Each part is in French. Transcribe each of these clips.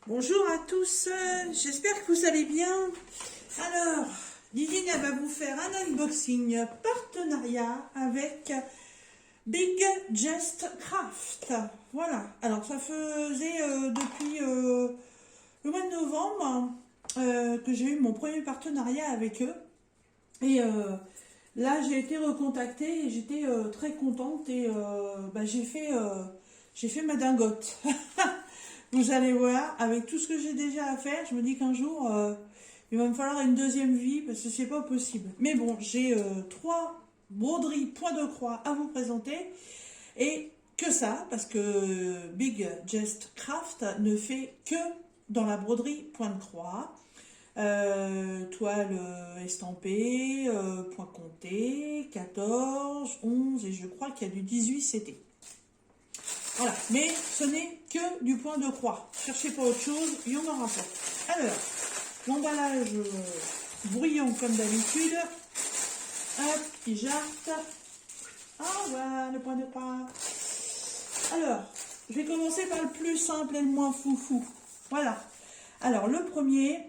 Bonjour à tous, j'espère que vous allez bien. Alors, Lydine elle va vous faire un unboxing partenariat avec Big Jest Craft. Voilà, alors ça faisait depuis le mois de novembre que j'ai eu mon premier partenariat avec eux. Et là, j'ai été recontactée et j'étais très contente et j'ai fait ma dingote. Vous allez voir, avec tout ce que j'ai déjà à faire, je me dis qu'un jour, il va me falloir une deuxième vie parce que c'est pas possible. Mais bon, j'ai trois broderies point de croix à vous présenter et que ça, parce que Big Jest Craft ne fait que dans la broderie point de croix. Toile estampée, point compté, 14, 11 et je crois qu'il y a du 18 CT. Voilà, mais ce n'est que du point de croix. Cherchez pas autre chose, il y en aura pas. Alors, l'emballage bruyant comme d'habitude. Hop, il jarte. Ah voilà, le point de croix. Alors, je vais commencer par le plus simple et le moins foufou. Voilà. Alors, le premier,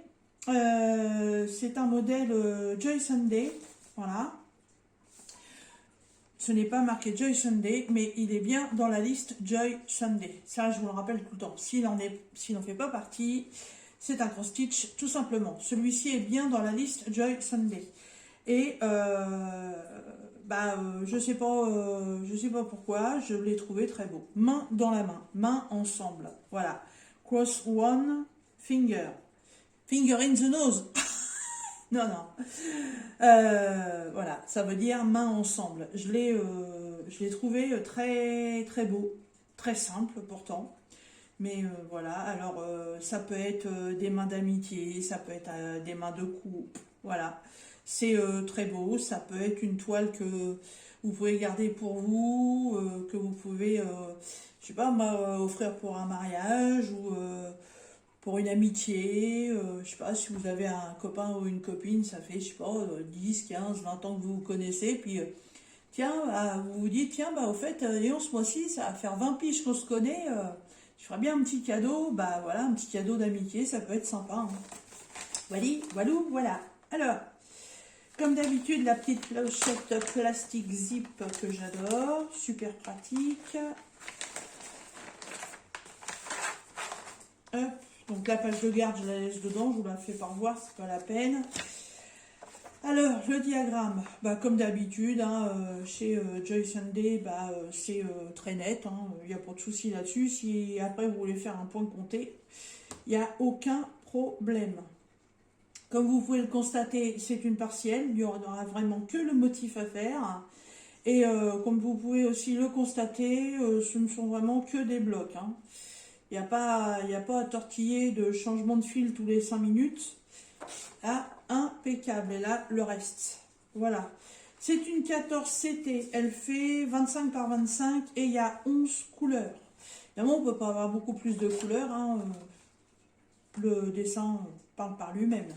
c'est un modèle Joy Sunday. Voilà. Ce n'est pas marqué Joy Sunday, mais il est bien dans la liste Joy Sunday. Ça, je vous le rappelle tout le temps. S'il n'en fait pas partie, c'est un cross-stitch, tout simplement. Celui-ci est bien dans la liste Joy Sunday. Et je sais pas pourquoi, je l'ai trouvé très beau. Main dans la main, main ensemble. Voilà. Cross one finger. Finger in the nose. Non, non. Voilà, ça veut dire main ensemble. Je l'ai trouvé très, très beau, très simple pourtant. Mais voilà, alors ça peut être des mains d'amitié, ça peut être des mains de coupe. Voilà, c'est très beau. Ça peut être une toile que vous pouvez garder pour vous, que vous pouvez, je sais pas, offrir pour un mariage ou pour une amitié, je sais pas, si vous avez un copain ou une copine, ça fait, je sais pas, 10, 15, 20 ans que vous vous connaissez, puis tiens, vous vous dites, tiens, au fait, et ce mois-ci, ça va faire 20 piges qu'on se connaît, je ferais bien un petit cadeau, voilà, un petit cadeau d'amitié, ça peut être sympa. Hein. Voilà. Alors, comme d'habitude, la petite clochette plastique zip que j'adore, super pratique. Hop. Donc la page de garde, je la laisse dedans, je vous la fais pas revoir, c'est pas la peine. Alors, le diagramme, comme d'habitude, hein, chez Joy Sunday, c'est très net, il n'y a pas de souci là-dessus. Si après vous voulez faire un point compté, il n'y a aucun problème. Comme vous pouvez le constater, c'est une partielle, il n'y aura vraiment que le motif à faire. Et comme vous pouvez aussi le constater, ce ne sont vraiment que des blocs. Hein. Il n'y a pas à tortiller de changement de fil tous les 5 minutes. Ah, impeccable. Et là, le reste. Voilà. C'est une 14 CT. Elle fait 25 par 25 et il y a 11 couleurs. Évidemment, on ne peut pas avoir beaucoup plus de couleurs. Hein. Le dessin parle par lui-même.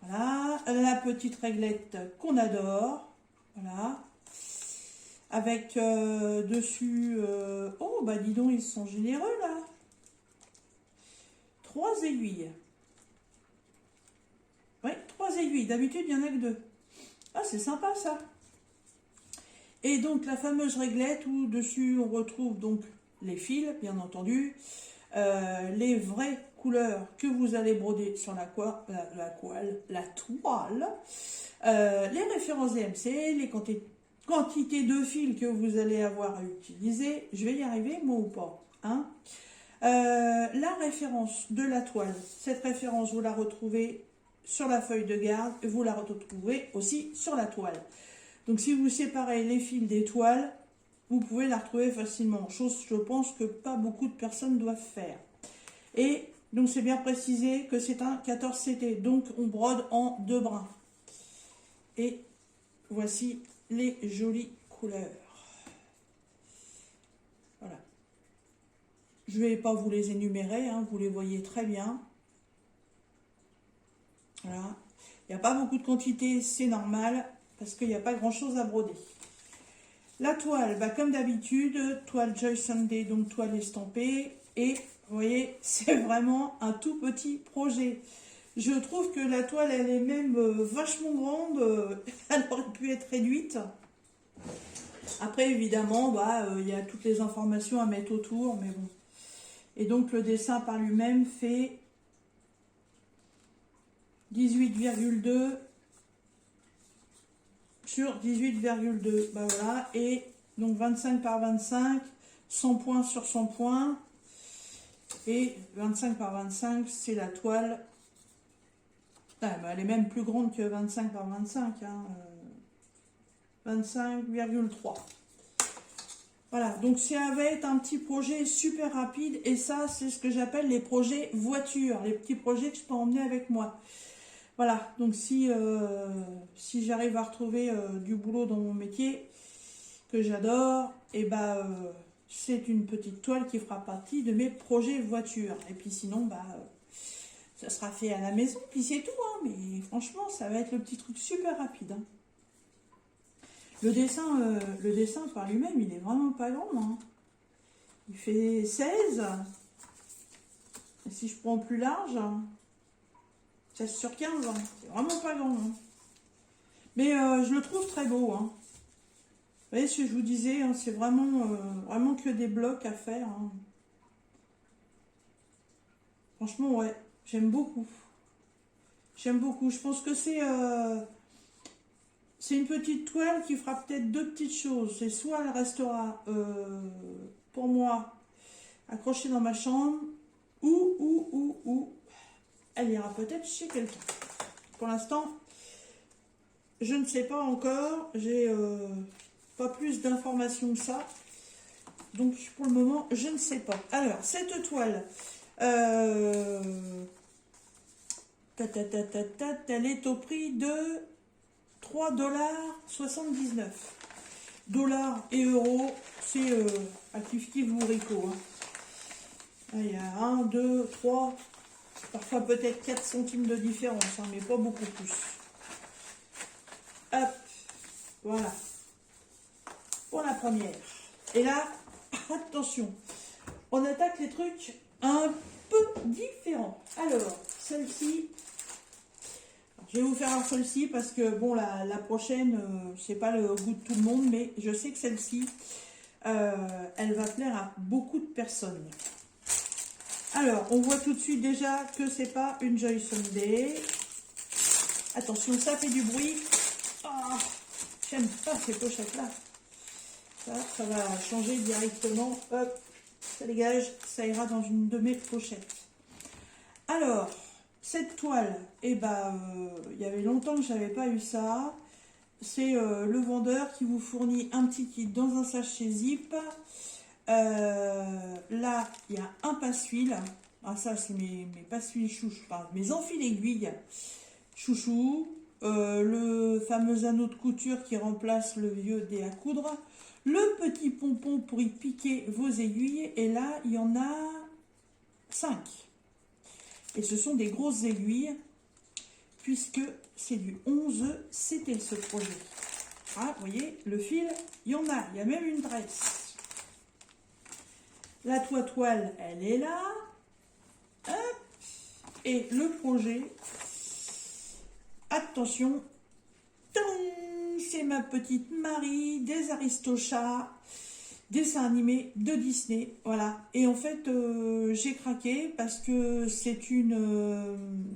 Voilà. La petite réglette qu'on adore. Voilà. Avec dessus... dis donc, ils sont généreux, là. 3 aiguilles. Oui, 3 aiguilles. D'habitude, il n'y en a que 2. Ah, c'est sympa, ça. Et donc, la fameuse réglette où dessus, on retrouve donc les fils, bien entendu. Les vraies couleurs que vous allez broder sur la toile. Les références DMC, les quantités de fils que vous allez avoir à utiliser. Je vais y arriver, moi ou pas, hein. La référence de la toile, cette référence, vous la retrouvez sur la feuille de garde et vous la retrouvez aussi sur la toile. Donc si vous séparez les fils des toiles, vous pouvez la retrouver facilement. Chose, je pense, que pas beaucoup de personnes doivent faire. Et donc c'est bien précisé que c'est un 14 CT, donc on brode en 2 brins. Et voici les jolies couleurs. Voilà. Je ne vais pas vous les énumérer, hein, vous les voyez très bien. Voilà. Il n'y a pas beaucoup de quantité, c'est normal, parce qu'il n'y a pas grand-chose à broder. La toile, comme d'habitude, toile Joy Sunday, donc toile estampée, et Vous voyez, c'est vraiment un tout petit projet. Je trouve que la toile, elle est même vachement grande. Elle aurait pu être réduite. Après, évidemment, bah, il y a toutes les informations à mettre autour, mais bon. Et donc, le dessin par lui-même fait 18,2 sur 18,2. Bah voilà. Et donc, 25 par 25, 100 points sur 100 points. Et 25 par 25, c'est la toile. Ah, bah, elle est même plus grande que 25 par 25. Hein. 25,3. Voilà, donc ça va être un petit projet super rapide. Et ça, c'est ce que j'appelle les projets voitures. Les petits projets que je peux emmener avec moi. Voilà, donc si j'arrive à retrouver du boulot dans mon métier, que j'adore, et bah, c'est une petite toile qui fera partie de mes projets voitures. Et puis sinon, bah, ça sera fait à la maison, puis c'est tout. Hein, mais franchement, ça va être le petit truc super rapide. Hein. Le dessin par lui-même, il est vraiment pas grand. Hein. Il fait 16. Et si je prends plus large, 16 sur 15, hein. C'est vraiment pas grand. Hein. Mais je le trouve très beau. Hein. Vous voyez ce que je vous disais, hein, c'est vraiment que des blocs à faire. Hein. Franchement, ouais, j'aime beaucoup. J'aime beaucoup. Je pense que c'est une petite toile qui fera peut-être deux petites choses. C'est soit elle restera pour moi accrochée dans ma chambre, ou elle ira peut-être chez quelqu'un. Pour l'instant, je ne sais pas encore. J'ai pas plus d'informations que ça. Donc pour le moment, je ne sais pas. Alors, cette toile, elle est au prix de 3,79 $. Dollars et euros, c'est à kiff-kiff bourrico. Hein. Il y a 1, 2, 3, parfois peut-être 4 centimes de différence, hein, mais pas beaucoup plus. Hop, voilà. Pour la première. Et là, attention, on attaque les trucs un peu différents. Alors, celle-ci, je vais vous faire un celle-ci parce que, bon, la prochaine, c'est pas le goût de tout le monde, mais je sais que celle-ci, elle va plaire à beaucoup de personnes. Alors, on voit tout de suite déjà que c'est pas une Joy Sunday. Attention, ça fait du bruit. Oh, j'aime pas ces pochettes-là. Ça va changer directement. Hop, ça dégage, ça ira dans une de mes pochettes. Alors, cette toile, eh ben, il y avait longtemps que je n'avais pas eu ça. C'est le vendeur qui vous fournit un petit kit dans un sachet zip. Là, il y a un passe-fil. Ah, ça, c'est mes passe-fils chouchou, enfin, mes enfiles aiguilles chouchou. Le fameux anneau de couture qui remplace le vieux dé à coudre. Le petit pompon pour y piquer vos aiguilles. Et là, il y en a 5. Et ce sont des grosses aiguilles, puisque c'est du 11, c'était ce projet. Ah, vous voyez, le fil, il y en a. Il y a même une tresse. La toile, elle est là. Hop. Et le projet, attention, c'est ma petite Marie des Aristochats, dessin animé de Disney, voilà. Et en fait, j'ai craqué parce que c'est une...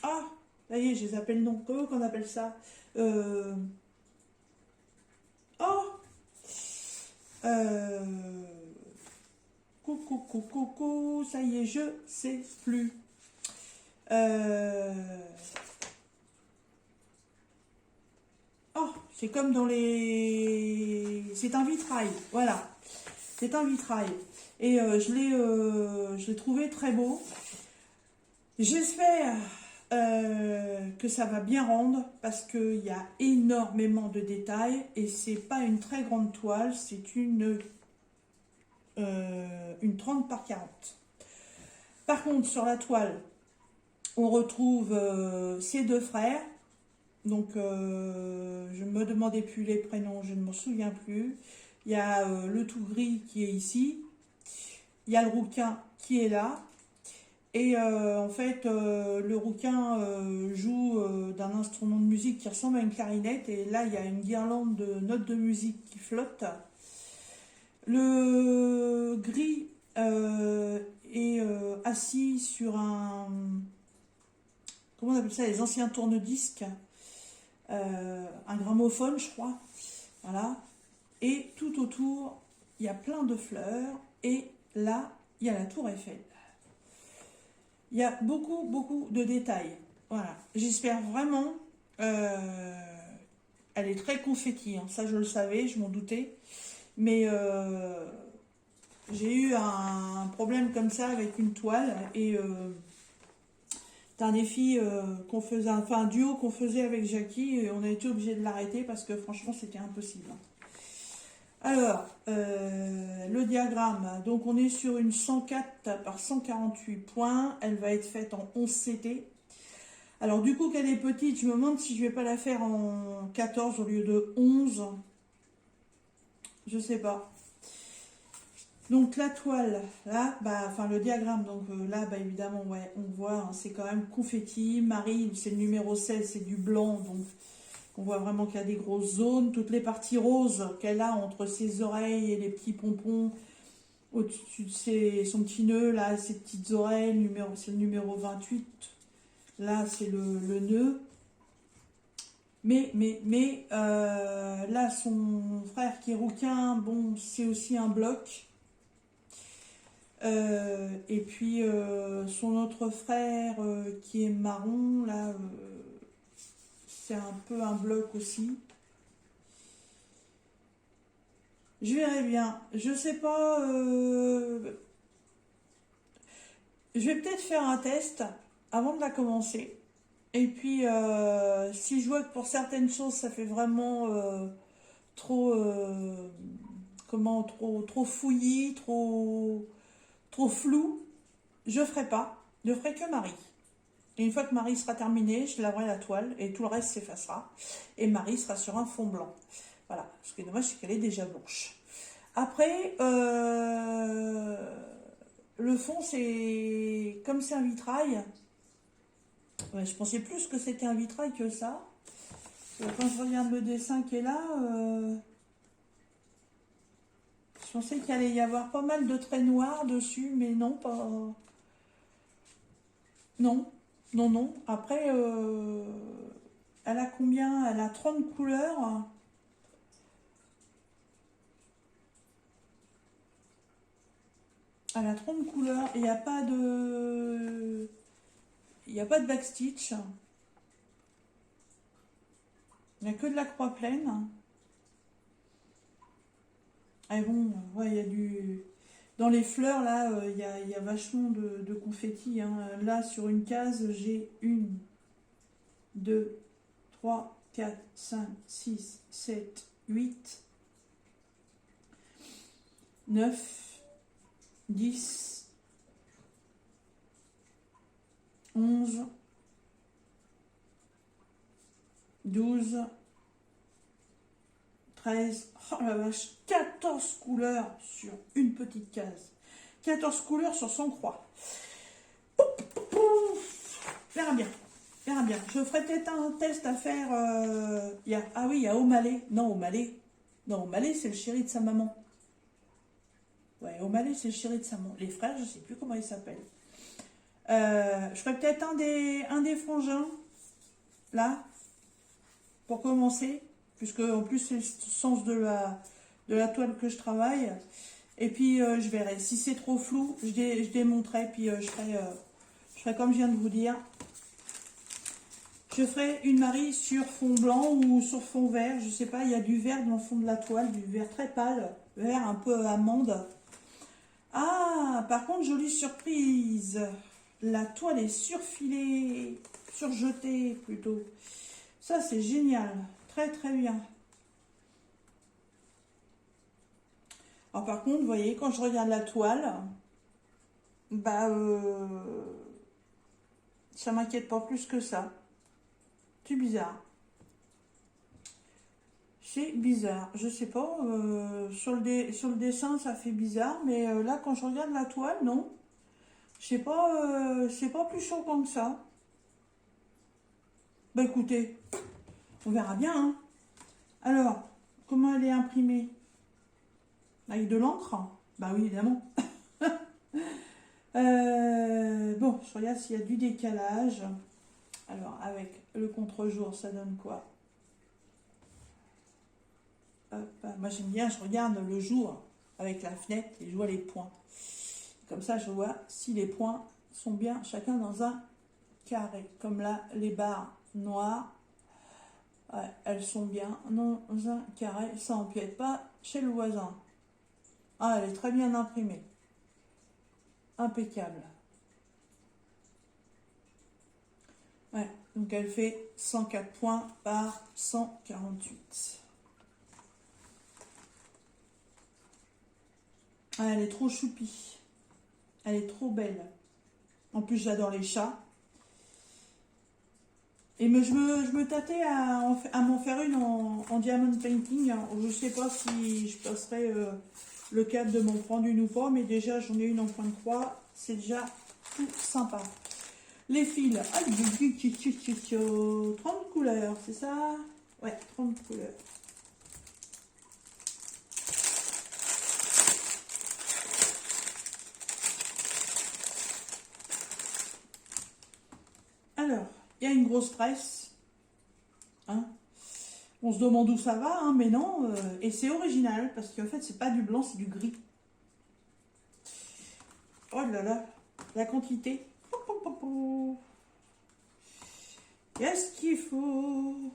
Ah, ça y est, je les appelle non. Comment qu'on appelle ça Oh Coucou, ça y est, je sais plus. Oh, c'est comme dans les... C'est un vitrail, voilà. C'est un vitrail. Et je l'ai trouvé très beau. J'espère que ça va bien rendre parce qu'il y a énormément de détails et c'est pas une très grande toile, c'est une 30 par 40. Par contre, sur la toile, on retrouve ces deux frères. Donc, je ne me demandais plus les prénoms, je ne m'en souviens plus. Il y a le tout gris qui est ici. Il y a le rouquin qui est là. Et en fait, le rouquin joue d'un instrument de musique qui ressemble à une clarinette. Et là, il y a une guirlande de notes de musique qui flotte. Le gris est assis sur comment on appelle ça, les anciens tourne-disques. Un gramophone, je crois. Voilà. Et tout autour, il y a plein de fleurs. Et là, il y a la tour Eiffel. Il y a beaucoup, beaucoup de détails. Voilà. J'espère vraiment. Elle est très confetti. Hein. Ça, je le savais, je m'en doutais. Mais j'ai eu un problème comme ça avec une toile. Et c'est un défi qu'on faisait, enfin un duo qu'on faisait avec Jackie. Et on a été obligé de l'arrêter parce que franchement, c'était impossible. Alors, le diagramme, donc on est sur une 104 par 148 points, elle va être faite en 11 CT. Alors du coup qu'elle est petite, je me demande si je vais pas la faire en 14 au lieu de 11. Je sais pas. Donc la toile, là, enfin le diagramme, donc là, évidemment, ouais, on voit, hein, c'est quand même confetti. Marie, c'est le numéro 16, c'est du blanc, donc on voit vraiment qu'il y a des grosses zones. Toutes les parties roses qu'elle a entre ses oreilles et les petits pompons au-dessus de son petit nœud, là, ses petites oreilles, c'est le numéro 28. Là, c'est le nœud. Mais là, son frère qui est rouquin, bon, c'est aussi un bloc. Et puis, son autre frère qui est marron, là... c'est un peu un bloc aussi. Je verrai bien. Je sais pas. Je vais peut-être faire un test avant de la commencer. Et puis, si je vois que pour certaines choses, ça fait vraiment trop, trop fouillis, trop flou, je ferai pas. Je ferai que Marie. Et une fois que Marie sera terminée, je laverai la toile et tout le reste s'effacera. Et Marie sera sur un fond blanc. Voilà. Ce qui est dommage, c'est qu'elle est déjà blanche. Après, le fond, c'est comme c'est un vitrail. Ouais, je pensais plus que c'était un vitrail que ça. Quand je regarde le dessin qui est là, je pensais qu'il allait y avoir pas mal de traits noirs dessus, mais non, pas. Non. Non, non. Après, elle a combien? Elle a 30 couleurs. Elle a 30 couleurs. Il n'y a pas de... Il n'y a pas de backstitch. Il n'y a que de la croix pleine. Et bon, ouais, il y a du... Dans les fleurs, là, il y a vachement de confetti. Hein. Là, sur une case, j'ai 1, 2, 3, 4, 5, 6, 7, 8, 9, 10, 11, 12, 13, oh la vache, 14 couleurs sur une petite case. 14 couleurs sur 100 croix. Verra bien. Verra bien. Je ferai peut-être un test à faire. Ah oui, il y a O'Malley. Non, O'Malley. Non, O'Malley, c'est le chéri de sa maman. Ouais, O'Malley, c'est le chéri de sa maman. Les frères, je sais plus comment ils s'appellent. Je ferai peut-être un des frangins. Là. Pour commencer. Puisque en plus, c'est le sens de la toile que je travaille. Et puis, je verrai. Si c'est trop flou, je démonterai. Puis, je ferai comme je viens de vous dire. Je ferai une Marie sur fond blanc ou sur fond vert. Je sais pas, il y a du vert dans le fond de la toile. Du vert très pâle. Vert un peu amande. Ah, par contre, jolie surprise. La toile est surfilée. Surjetée, plutôt. Ça, c'est génial. Très, très bien. Alors, par contre, vous voyez, quand je regarde la toile, ça m'inquiète pas plus que ça. C'est bizarre. C'est bizarre. Je sais pas. Sur le dessin, ça fait bizarre. Mais là, quand je regarde la toile, non. C'est pas plus choquant que ça. Bah écoutez, on verra bien, hein. Alors, comment elle est imprimée? Avec de l'encre? Bah oui, évidemment. Bon, je regarde s'il y a du décalage. Alors, avec le contre-jour, ça donne quoi? Hop, moi j'aime bien, je regarde le jour avec la fenêtre et je vois les points. Comme ça, je vois si les points sont bien chacun dans un carré. Comme là, les barres noires, ouais, elles sont bien dans un carré. Ça n'empiète pas chez le voisin. Ah, elle est très bien imprimée. Impeccable. Ouais, donc elle fait 104 points par 148. Ah, elle est trop choupie. Elle est trop belle. En plus, j'adore les chats. Et je me tâtais à m'en faire une en diamond painting. Je ne sais pas si je passerai le cap de m'en prendre une ou pas, mais déjà j'en ai une en point de croix. C'est déjà tout sympa. Les fils, 30 couleurs, c'est ça? Ouais, 30 couleurs. Alors, il y a une grosse tresse. Hein, on se demande où ça va, hein, mais non. Et c'est original, parce qu'en fait, c'est pas du blanc, c'est du gris. Oh là là, la quantité. Qu'est-ce qu'il faut?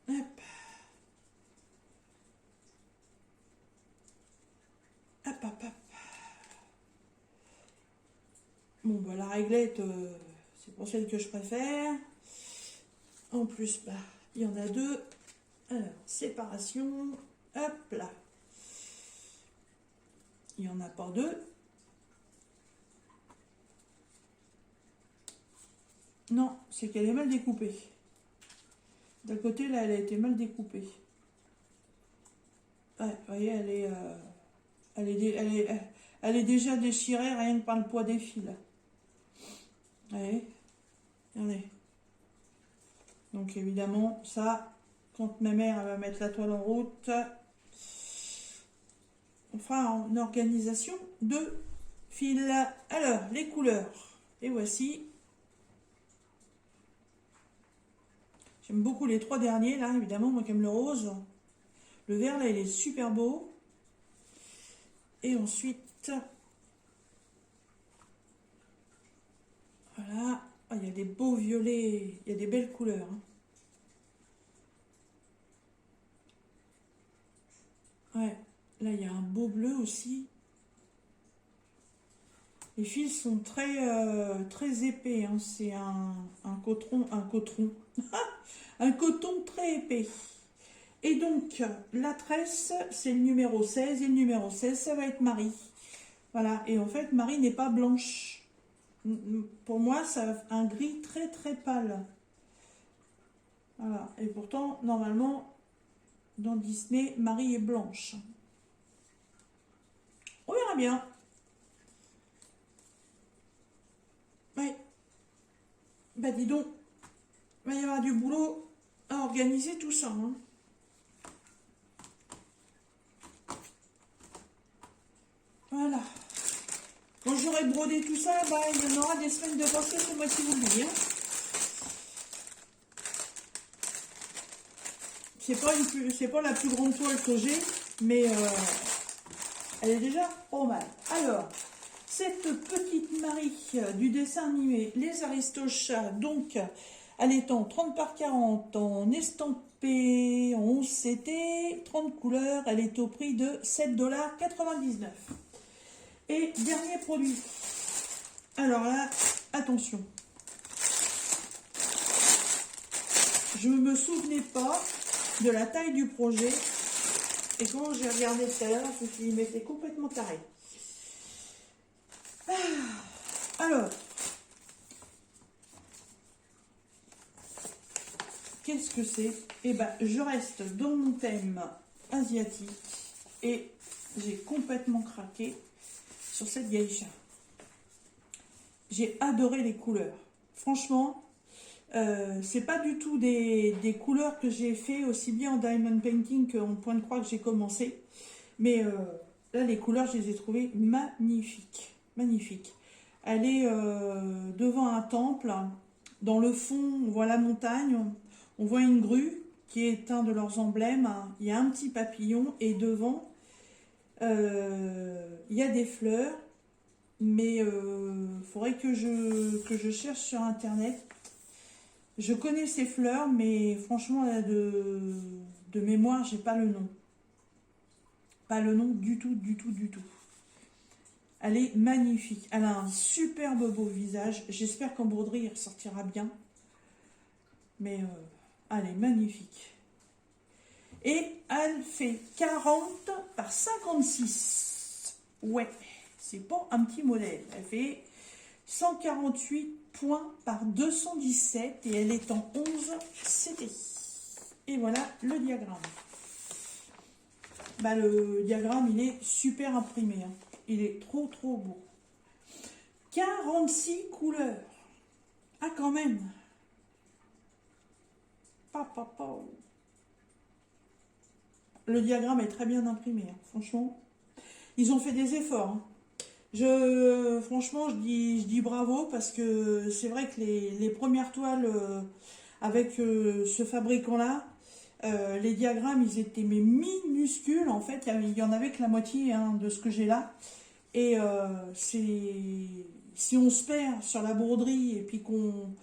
Hop. Hop, hop, hop. Bon, bah, la réglette, c'est pour celle que je préfère. En plus, bah, il y en a deux. Alors, séparation. Hop là. Il n'y en a pas deux. Non, c'est qu'elle est mal découpée. D'un côté, là, elle a été mal découpée. Ouais, vous voyez, elle est déjà déchirée rien que par le poids des fils. Allez, regardez. Donc évidemment, ça, quand ma mère elle va mettre la toile en route, on fera en organisation de fils. Alors, les couleurs. Et voici. J'aime beaucoup les trois derniers, là, évidemment, moi j'aime le rose. Le vert, là, il est super beau. Et ensuite, voilà. Ah, il y a des beaux violets, il y a des belles couleurs. Hein. Ouais, là, il y a un beau bleu aussi. Les fils sont très épais. Hein. C'est un coton, un coton très épais. Et donc, la tresse, c'est le numéro 16. Et le numéro 16, ça va être Marie. Voilà. Et en fait, Marie n'est pas blanche. Pour moi, ça a un gris très très pâle. Voilà. Et pourtant, normalement, dans Disney, Marie est blanche. On verra bien. Ouais. Bah dis donc, il va y avoir du boulot à organiser tout ça. Hein. Voilà. Quand j'aurai brodé tout ça, bah, il y en aura des semaines de passé, c'est moi qui vous le dis. Hein. C'est pas la plus grande toile que j'ai, mais elle est déjà pas mal. Alors, cette petite Marie du dessin animé Les Aristochats, donc elle est en 30 par 40, en estampé, en 11 CT, 30 couleurs, elle est au prix de 7,99 $. Et dernier produit. Alors là, attention. Je ne me souvenais pas de la taille du projet. Et quand j'ai regardé tout à l'heure, je me suis dit, mais c'est complètement taré. Alors, qu'est-ce que c'est? Eh bien, je reste dans mon thème asiatique et j'ai complètement craqué sur cette geisha. J'ai adoré les couleurs. Franchement, c'est pas du tout des couleurs que j'ai fait aussi bien en diamond painting qu'en point de croix que j'ai commencé. Mais là, les couleurs, je les ai trouvées magnifiques. Magnifiques. Elle est devant un temple. Dans le fond, on voit la montagne. On voit une grue qui est un de leurs emblèmes. Il y a un petit papillon. Et devant, il y a des fleurs. Mais il faudrait que je cherche sur Internet. Je connais ces fleurs, mais franchement, là, de mémoire, j'ai pas le nom. Pas le nom du tout, du tout, du tout. Elle est magnifique. Elle a un superbe beau visage. J'espère qu'en broderie, il ressortira bien. Mais elle est magnifique. Et elle fait 40 par 56. Ouais, c'est pas un petit modèle. Elle fait 148 points par 217 et elle est en 11 CTI. Et voilà le diagramme. Bah, le diagramme, il est super imprimé. Hein. Il est trop, trop beau. 46 couleurs. Ah, quand même. Le diagramme est très bien imprimé. Hein. Franchement, ils ont fait des efforts. Hein. Franchement, je dis bravo parce que c'est vrai que les premières toiles avec ce fabricant-là, les diagrammes, ils étaient mais minuscules. En fait, il y en avait que la moitié hein, de ce que j'ai là. Et si on se perd sur la broderie et puis qu'on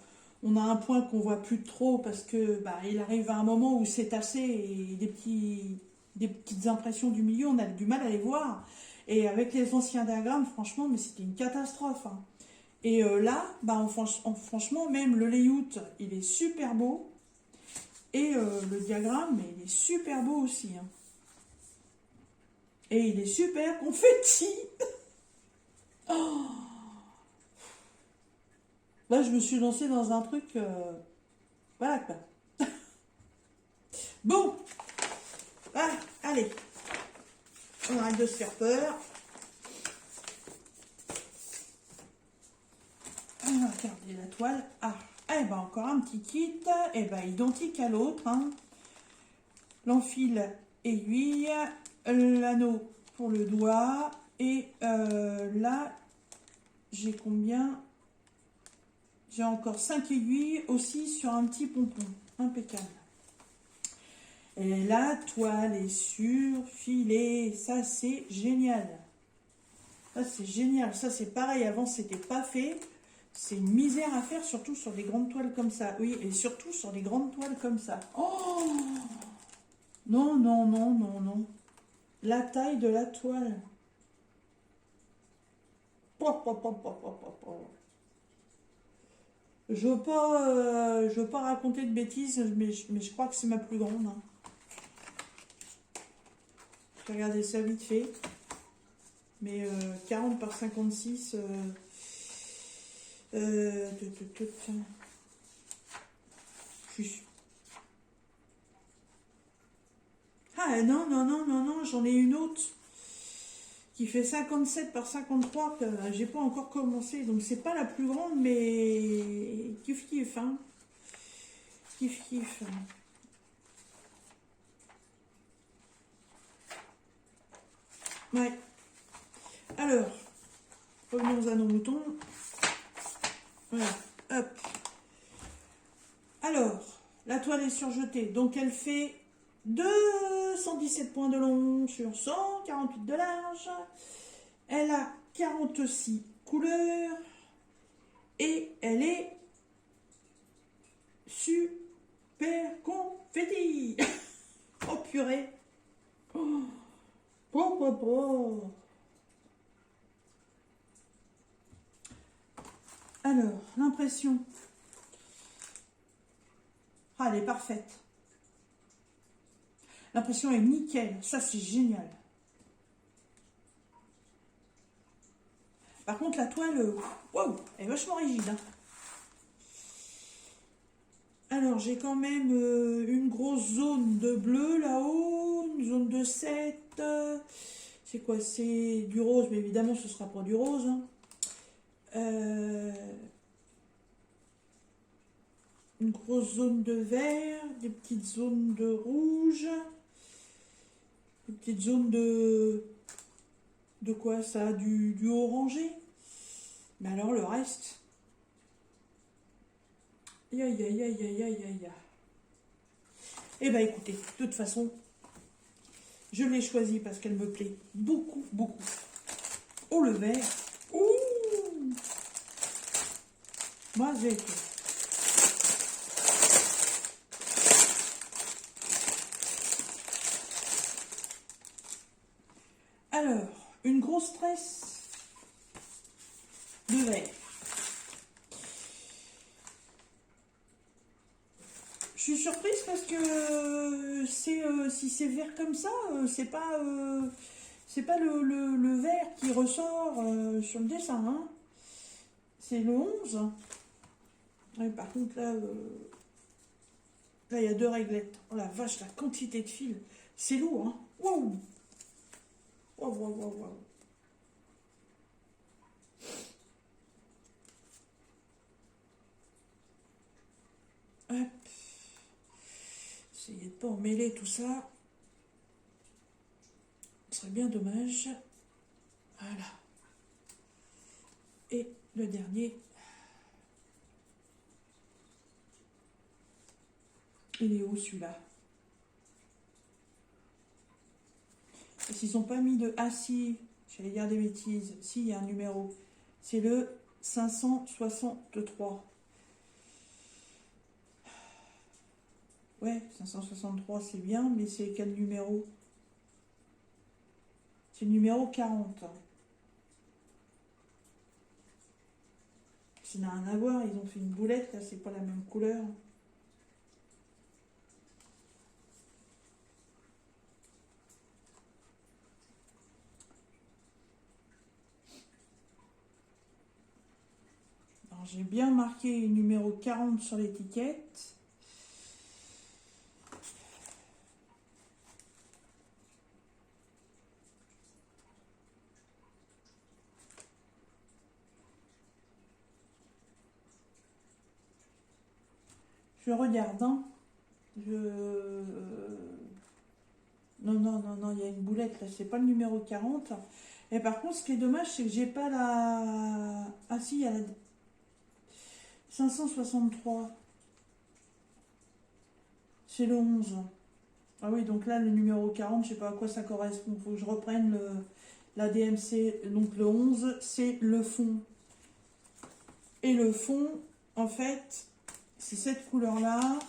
a un point qu'on voit plus trop parce que bah, il arrive à un moment où c'est tassé et des petites impressions du milieu, on a du mal à les voir. Et avec les anciens diagrammes, franchement, mais c'était une catastrophe. Hein. Et là, bah, franchement, même le layout, il est super beau. Et le diagramme, il est super beau aussi. Hein. Et il est super confetti. Oh, là, je me suis lancée dans un truc... voilà quoi. Bon. Ah, allez. On arrête de se faire peur. On va regarder la toile. Ah, eh ben encore un petit kit. Eh ben identique à l'autre. Hein. L'enfil aiguille. L'anneau pour le doigt. Et là, j'ai combien? J'ai encore 5 aiguilles aussi sur un petit pompon. Impeccable. Et la toile est surfilée. Ça, c'est génial. Ça, c'est génial. Ça, c'est pareil. Avant, c'était pas fait. C'est une misère à faire, surtout sur des grandes toiles comme ça. Oui, et surtout sur des grandes toiles comme ça. Oh! Non, non, non, non, non. La taille de la toile. Je veux pas raconter de bêtises, mais je crois que c'est ma plus grande. Hein. Je vais regarder ça vite fait. Mais 40 par 56... Ah non, non, non, non, non, j'en ai une autre qui fait 57 par 53 que j'ai pas encore commencé. Donc c'est pas la plus grande, mais kiff kiff, hein. Kiff kiff. Ouais. Alors, revenons à nos moutons. Voilà, hop. Alors, la toile est surjetée, donc elle fait 217 points de long sur 148 de large. Elle a 46 couleurs et elle est super confetti. Oh purée. Oh, oh, oh, oh. Alors, l'impression. Ah, elle est parfaite. L'impression est nickel. Ça, c'est génial. Par contre, la toile, wow, elle est vachement rigide. Hein. Alors, j'ai quand même une grosse zone de bleu là-haut, une zone de 7, C'est quoi? C'est du rose, mais évidemment, ce sera pas du rose. Hein. Une grosse zone de vert, des petites zones de rouge, des petites zones de quoi ça? Du orangé. Mais alors le reste. Aïe aïe aïe aïe aïe aïe aïe. Eh ben écoutez, de toute façon, je l'ai choisie parce qu'elle me plaît beaucoup, beaucoup. Oh le vert. Ouh. Moi j'ai été. Alors, une grosse tresse de verre. Je suis surprise parce que si c'est vert comme ça, c'est pas le vert qui ressort sur le dessin. Hein. C'est le 11. Ouais, par contre là, là il y a 2 réglettes. Oh la vache, la quantité de fils. C'est lourd. Hein. Waouh. Waouh, waouh, waouh, waouh. Hop. Essayez de pas emmêler tout ça. Ce serait bien dommage. Voilà. Et le dernier. Il est où celui-là? S'ils n'ont pas mis de... Ah si, j'allais dire des bêtises. Si, il y a un numéro. C'est le 563. Ouais, 563 c'est bien, mais c'est quel numéro? C'est le numéro 40. Ça n'a rien à voir, ils ont fait une boulette, là, c'est pas la même couleur. Alors j'ai bien marqué le numéro 40 sur l'étiquette. Je regarde, hein. Non, non, non, non, il y a une boulette, là, c'est pas le numéro 40. Et par contre, ce qui est dommage, c'est que j'ai pas la... Ah si, il y a la 563. C'est le 11. Ah oui, donc là, le numéro 40, je sais pas à quoi ça correspond. Il faut que je reprenne la DMC. Donc le 11, c'est le fond. Et le fond, en fait, c'est cette couleur-là.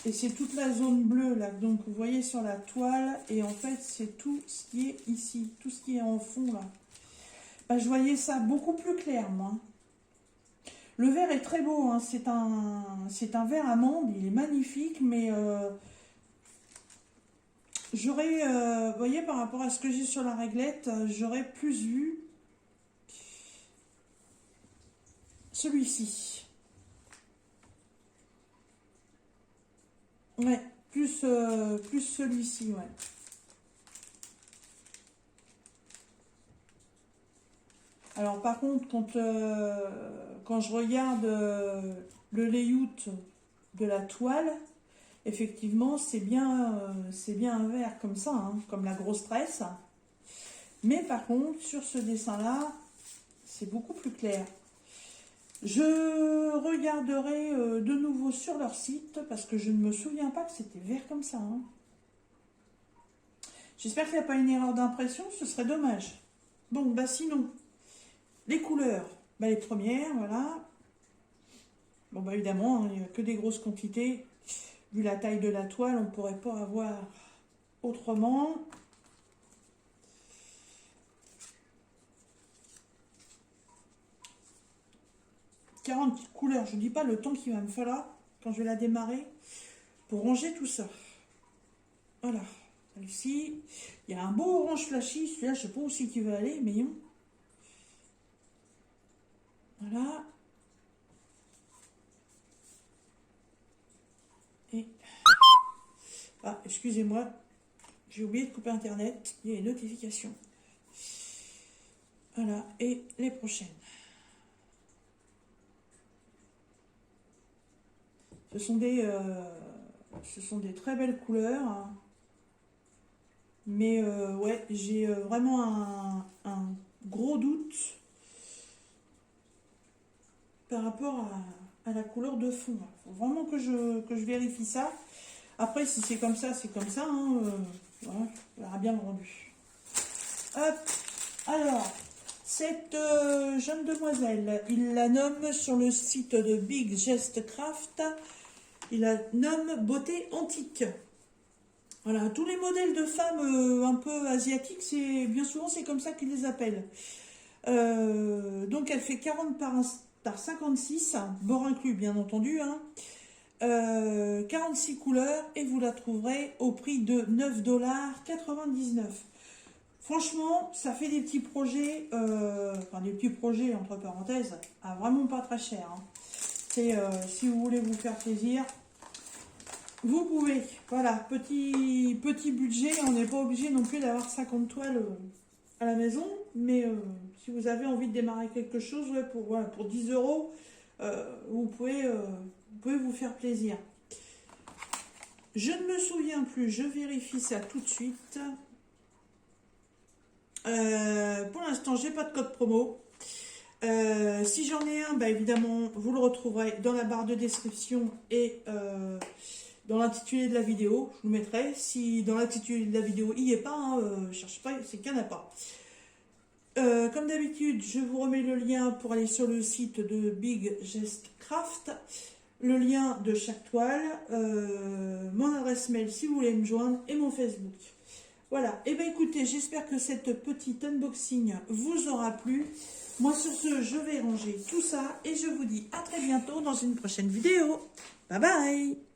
Et c'est toute la zone bleue, là. Donc vous voyez sur la toile. Et en fait, c'est tout ce qui est ici. Tout ce qui est en fond, là. Bah, je voyais ça beaucoup plus clair, moi. Le vert est très beau. Hein. C'est un vert amande. Il est magnifique, mais... j'aurais, vous voyez, par rapport à ce que j'ai sur la réglette, j'aurais plus vu celui-ci. Ouais, plus celui-ci, ouais. Alors par contre, quand je regarde le layout de la toile, effectivement, c'est bien un vert comme ça, hein, comme la grosse tresse. Mais par contre, sur ce dessin-là, c'est beaucoup plus clair. Je regarderai de nouveau sur leur site parce que je ne me souviens pas que c'était vert comme ça. Hein. J'espère qu'il n'y a pas une erreur d'impression, ce serait dommage. Bon, bah sinon, les couleurs, bah les premières, voilà. Bon, bah évidemment, il n'y a que des grosses quantités. Vu la taille de la toile, on ne pourrait pas avoir autrement. « 40 couleurs, je ne dis pas le temps qu'il va me falloir quand je vais la démarrer pour ranger tout ça. Voilà, celui-ci, il y a un beau orange flashy, celui-là je ne sais pas aussi qui va aller, mais non. Voilà. Et... Ah, excusez-moi, J'ai oublié de couper internet, il y a les notifications. Voilà, et les prochaines. Ce sont des très belles couleurs. Hein. Mais ouais, j'ai vraiment un gros doute par rapport à la couleur de fond. Il faut vraiment que je vérifie ça. Après, si c'est comme ça, c'est comme ça. Hein, voilà, on verra bien le rendu. Hop, alors, cette jeune demoiselle, il la nomme sur le site de Big Gest Craft, il la nomme beauté antique. Voilà, tous les modèles de femmes un peu asiatiques, bien souvent c'est comme ça qu'ils les appellent. Donc elle fait 40 par 56, bord inclus bien entendu, hein. 46 couleurs et vous la trouverez au prix de 9,99 $. Franchement, ça fait des petits projets, enfin des petits projets entre parenthèses, à vraiment pas très cher. Hein. C'est si vous voulez vous faire plaisir, vous pouvez. Voilà, petit budget, on n'est pas obligé non plus d'avoir 50 toiles à la maison, mais si vous avez envie de démarrer quelque chose, ouais, pour 10 €, vous pouvez vous faire plaisir. Je ne me souviens plus, je vérifie ça tout de suite. Pour l'instant, j'ai pas de code promo. Si j'en ai un, bah, évidemment, vous le retrouverez dans la barre de description et dans l'intitulé de la vidéo. Je vous mettrai. Si dans l'intitulé de la vidéo, il n'y est pas, hein, cherchez pas, c'est qu'il n'y en a pas. Comme d'habitude, je vous remets le lien pour aller sur le site de Big Gest Craft, le lien de chaque toile, mon adresse mail si vous voulez me joindre et mon Facebook. Voilà, et bien écoutez, j'espère que cette petite unboxing vous aura plu. Moi sur ce, je vais ranger tout ça et je vous dis à très bientôt dans une prochaine vidéo. Bye bye!